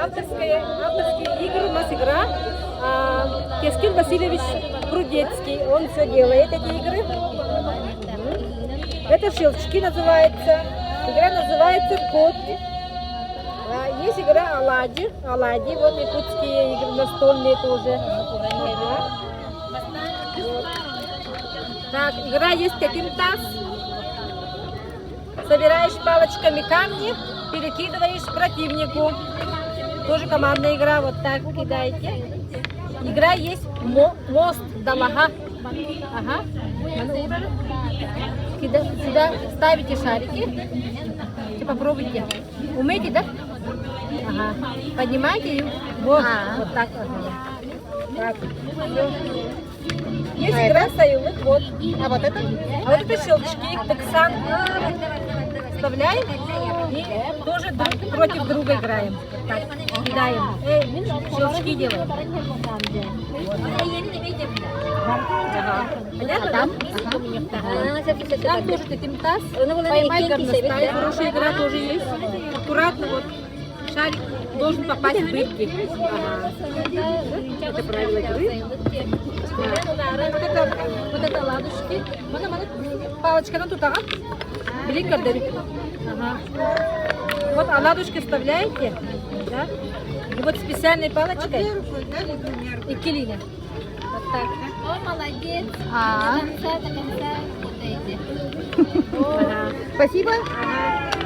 авторские игры у нас игра. Кескин Васильевич Прудецкий, он все делает, эти игры. Это щелчки называется. Игра называется Кот. Есть игра Оладьи, вот якутские игры настольные тоже. Ага. Так, игра есть Текимтас. Собираешь палочками камни, перекидываешь противнику. Тоже командная игра, вот так кидаете. Игра есть Мост Далага. Ага. Сюда ставите шарики. Попробуйте. Умеете, да? Ага. Поднимайте вот, вот так. Ага. Так. Есть игра Саюлык, вот. А вот это щелчки, тексан. Вставляем и тоже друг против друга играем. Так, кидаем. Щелчки делаем. Ага. Понятно, да? Там тоже Текимтас. Поймай горностай. Хорошая игра тоже есть. Аккуратно вот. Шарик должен попасть в дырки. Ага. Это правило игры. Вот это ладушки. Палочка, ну тут, ага. Блин, ага. Вот оладушки вставляете, да? И вот специальной палочкой и килиня. Вот так. О, молодец. Ага. До конца. Вот эти. Ага. Спасибо. Ага.